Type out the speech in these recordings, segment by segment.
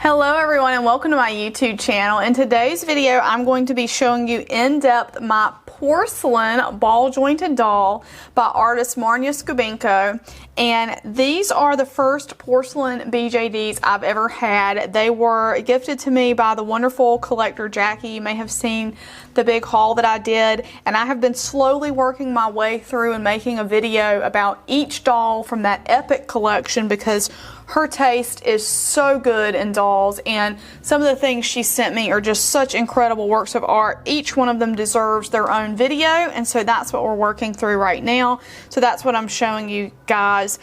Hello everyone and welcome to my YouTube channel. In today's video I'm going to be showing you in depth my porcelain ball jointed doll by artist Maryna Skubenko, and these are the first porcelain BJDs I've ever had. They were gifted to me by the wonderful collector Jackie. You may have seen the big haul that I did, and I have been slowly working my way through and making a video about each doll from that epic collection because her taste is so good in dolls, and some of the things she sent me are just such incredible works of art. Each one of them deserves their own video, and so that's what we're working through right now. So that's what I'm showing you guys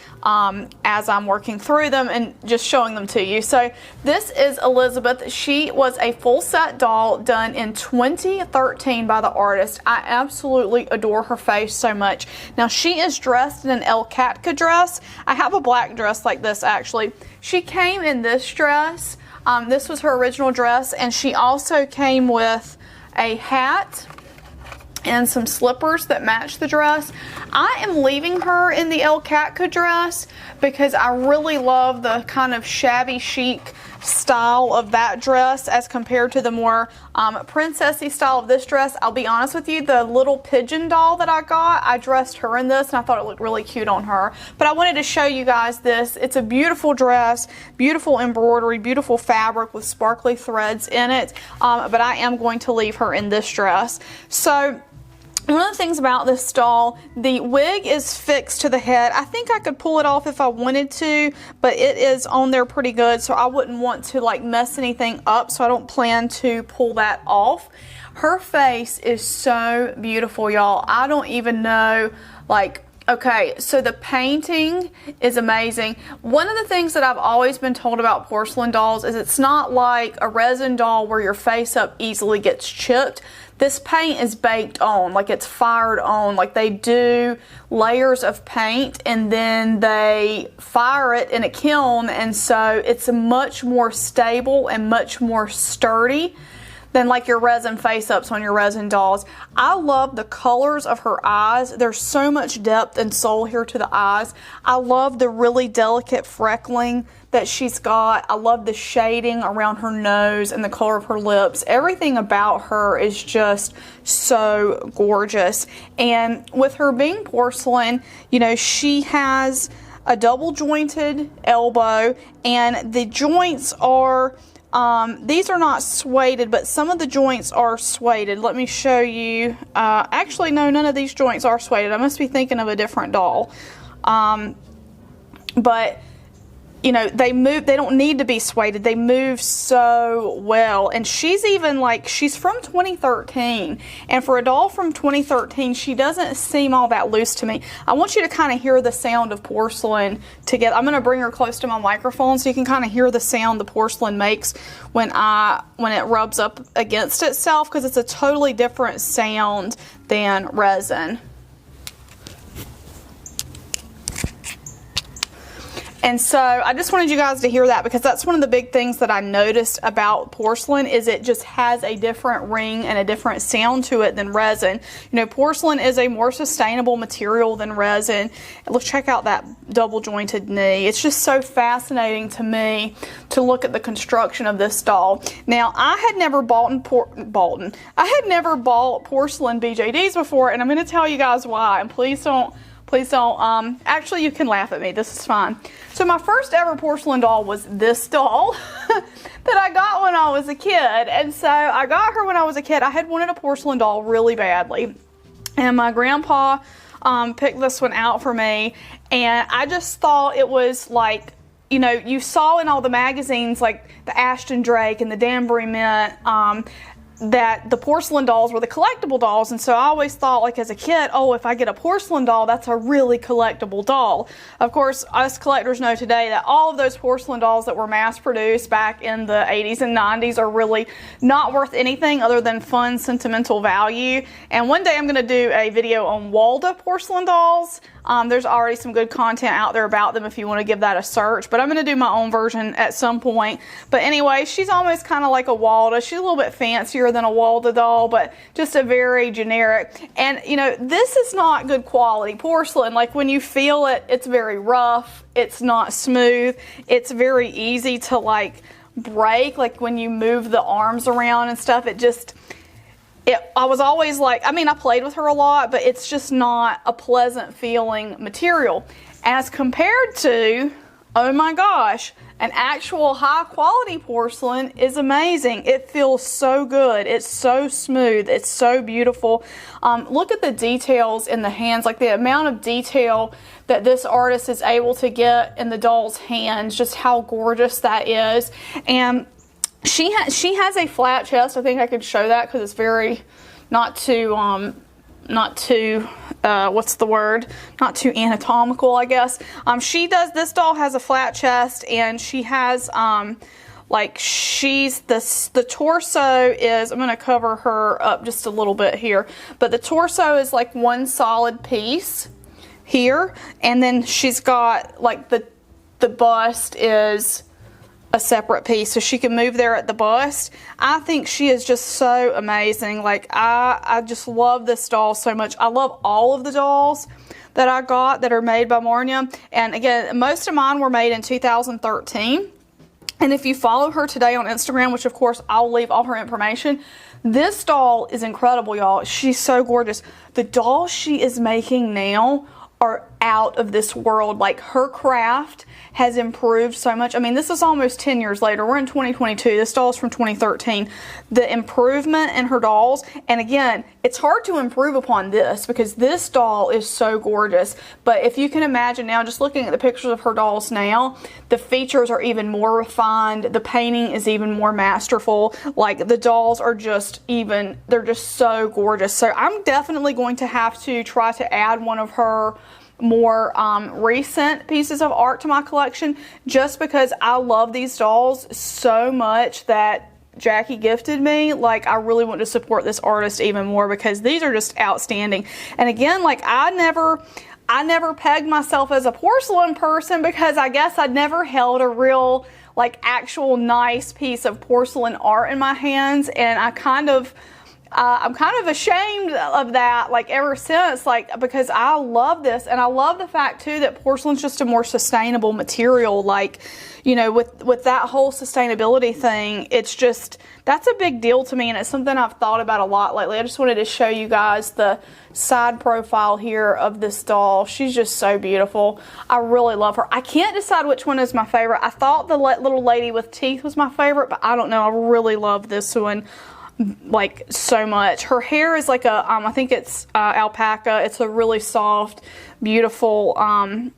as I'm working through them and just showing them to you. So this is Elisabeth. She was a full set doll done in 2013 by the artist. I absolutely adore her face so much. Now she is dressed in an El Katka dress. I have a black dress like this actually. She came in this dress. This was her original dress, and she also came with a hat and some slippers that match the dress. I am leaving her in the El Katka dress because I really love the kind of shabby chic style of that dress as compared to the more princessy style of this dress. I'll be honest with you, the little pigeon doll that I got, I dressed her in this and I thought it looked really cute on her. But I wanted to show you guys this. It's a beautiful dress, beautiful embroidery, beautiful fabric with sparkly threads in it, but I am going to leave her in this dress. So one of the things about this doll, the wig is fixed to the head. I think I could pull it off if I wanted to, but it is on there pretty good, so I wouldn't want to like mess anything up, so I don't plan to pull that off. Her face is so beautiful, y'all. I don't even know, like, okay, so the painting is amazing. One of the things that I've always been told about porcelain dolls is it's not like a resin doll where your face up easily gets chipped. This paint is baked on, like it's fired on, like they do layers of paint and then they fire it in a kiln, and so it's much more stable and much more sturdy than like your resin face-ups on your resin dolls. I love the colors of her eyes. There's so much depth and soul here to the eyes. I love the really delicate freckling that she's got. I love the shading around her nose and the color of her lips. Everything about her is just so gorgeous. And with her being porcelain, you know, she has a double jointed elbow, and the joints are these are not suede, but some of the joints are suede. Let me show you. Actually, no, none of these joints are suede. I must be thinking of a different doll. But you know, they move, they don't need to be suede. They move so well. And she's even like, she's from 2013. And for a doll from 2013, she doesn't seem all that loose to me. I want you to kind of hear the sound of porcelain together. I'm going to bring her close to my microphone so you can kind of hear the sound the porcelain makes when it rubs up against itself, because it's a totally different sound than resin. And so I just wanted you guys to hear that, because that's one of the big things that I noticed about porcelain is it just has a different ring and a different sound to it than resin. You know, porcelain is a more sustainable material than resin. Let's check out that double jointed knee. It's just so fascinating to me to look at the construction of this doll. Now, I had never bought porcelain BJDs before, and I'm going to tell you guys why. And please don't, actually you can laugh at me, this is fine. So my first ever porcelain doll was this doll that I got when I was a kid. And so I got her when I was a kid. I had wanted a porcelain doll really badly. And my grandpa picked this one out for me. And I just thought it was like, you know, you saw in all the magazines like the Ashton Drake and the Danbury Mint, that the porcelain dolls were the collectible dolls, and so I always thought, like as a kid, oh, if I get a porcelain doll, that's a really collectible doll. Of course, us collectors know today that all of those porcelain dolls that were mass produced back in the 80s and 90s are really not worth anything other than fun, sentimental value. And one day I'm going to do a video on Walda porcelain dolls. There's already some good content out there about them if you want to give that a search, but I'm going to do my own version at some point. But anyway, she's almost kind of like a Walda. She's a little bit fancier than a Walda doll, but just a very generic. And you know, this is not good quality porcelain. Like when you feel it, it's very rough. It's not smooth. It's very easy to like break, like when you move the arms around and stuff. I was always like, I mean, I played with her a lot, but it's just not a pleasant feeling material as compared to, oh my gosh, an actual high quality porcelain is amazing. It feels so good. It's so smooth. It's so beautiful. Look at the details in the hands, like the amount of detail that this artist is able to get in the doll's hands, just how gorgeous that is. And she has a flat chest. I think I could show that because it's very not too what's the word? Not too anatomical, I guess. This doll has a flat chest, and she has like the torso is, I'm going to cover her up just a little bit here, but the torso is like one solid piece here, and then she's got like the bust is a separate piece, so she can move there at the bust. I think she is just so amazing. Like I just love this doll so much. I love all of the dolls that I got that are made by Maryna, and again, most of mine were made in 2013. And if you follow her today on Instagram, which of course I'll leave all her information, this doll is incredible, y'all. She's so gorgeous. The dolls she is making now are out of this world. Like, her craft has improved so much. I mean, this is almost 10 years later. We're in 2022. This doll is from 2013. The improvement in her dolls, and again, it's hard to improve upon this because this doll is so gorgeous. But if you can imagine now, just looking at the pictures of her dolls now, the features are even more refined. The painting is even more masterful. Like, the dolls are they're just so gorgeous. So I'm definitely going to have to try to add one of her more recent pieces of art to my collection, just because I love these dolls so much that Jackie gifted me. Like, I really want to support this artist even more because these are just outstanding. And again, like, I never pegged myself as a porcelain person because I guess I'd never held a real, like, actual nice piece of porcelain art in my hands, and I'm kind of ashamed of that, like, ever since, like, because I love this, and I love the fact too that porcelain's just a more sustainable material. Like, you know, with that whole sustainability thing, it's just, that's a big deal to me, and it's something I've thought about a lot lately. I just wanted to show you guys the side profile here of this doll. She's just so beautiful. I really love her. I can't decide which one is my favorite. I thought the little lady with teeth was my favorite, but I don't know. I really love this one, like, so much. Her hair is like a I think it's alpaca. It's a really soft, beautiful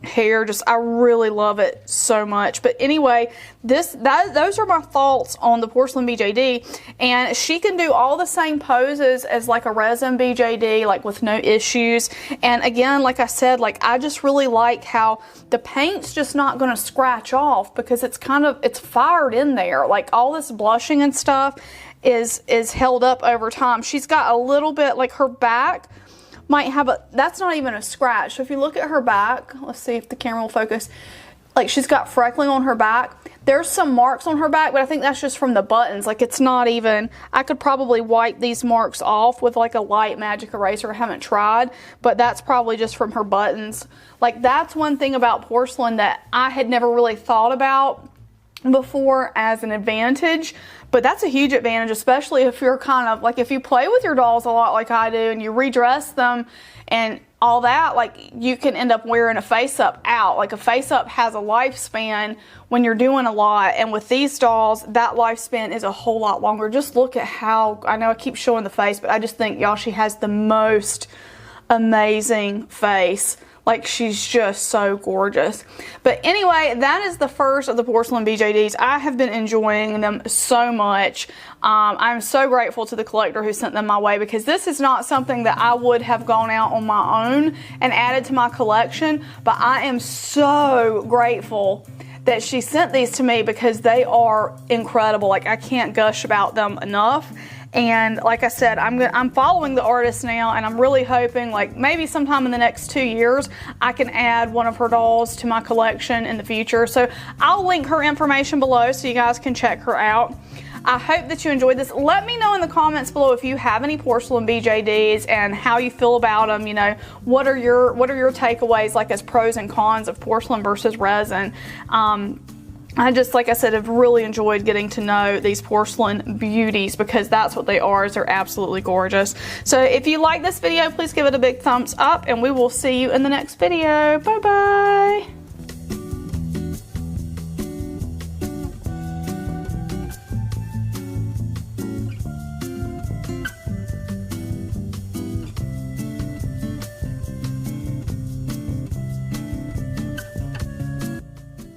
hair. Just, I really love it so much. But anyway, those are my thoughts on the Porcelain BJD, and she can do all the same poses as like a resin BJD, like, with no issues. And again, like I said, like, I just really like how the paint's just not going to scratch off because it's fired in there. Like, all this blushing and stuff is held up over time. She's got a little bit, like, her back might have that's not even a scratch. So if you look at her back, let's see if the camera will focus. Like, she's got freckling on her back. There's some marks on her back, but I think that's just from the buttons. Like, it's not even, I could probably wipe these marks off with like a light magic eraser. I haven't tried, but that's probably just from her buttons. Like, that's one thing about porcelain that I had never really thought about before as an advantage, but that's a huge advantage, especially if you're kind of like, if you play with your dolls a lot like I do and you redress them and all that, like, you can end up wearing a face-up out. Like, a face-up has a lifespan when you're doing a lot, and with these dolls, that lifespan is a whole lot longer. Just look at how, I know I keep showing the face, but I just think, y'all, she has the most amazing face. Like, she's just so gorgeous. But anyway, that is the first of the Porcelain BJDs. I have been enjoying them so much. I'm so grateful to the collector who sent them my way, because this is not something that I would have gone out on my own and added to my collection. But I am so grateful that she sent these to me because they are incredible. Like, I can't gush about them enough. And like I said, I'm following the artist now, and I'm really hoping, like, maybe sometime in the next 2 years, I can add one of her dolls to my collection in the future. So I'll link her information below so you guys can check her out. I hope that you enjoyed this. Let me know in the comments below if you have any Porcelain BJDs and how you feel about them. You know, what are your takeaways, like, as pros and cons of porcelain versus resin? I just, like I said, have really enjoyed getting to know these porcelain beauties, because that's what they are, is they're absolutely gorgeous. So if you like this video, please give it a big thumbs up, and we will see you in the next video. Bye-bye.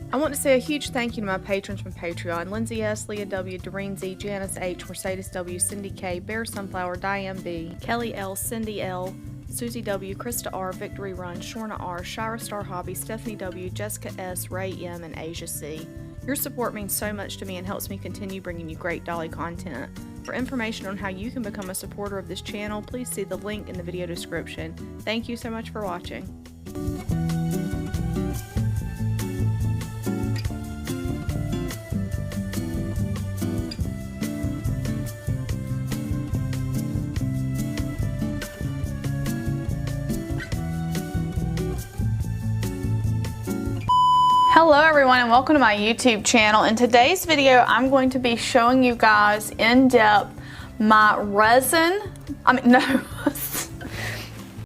I want to say a huge thank you to my patrons from Patreon: Lindsay S., Leah W., Doreen Z., Janice H., Mercedes W., Cindy K., Bear Sunflower, Diane B., Kelly L., Cindy L., Susie W., Krista R., Victory Run, Shorna R., Shira Star Hobby, Stephanie W., Jessica S., Ray M., and Asia C. Your support means so much to me and helps me continue bringing you great dolly content. For information on how you can become a supporter of this channel, please see the link in the video description. Thank you so much for watching. Hello everyone, and welcome to my YouTube channel. In today's video, I'm going to be showing you guys in depth my resin,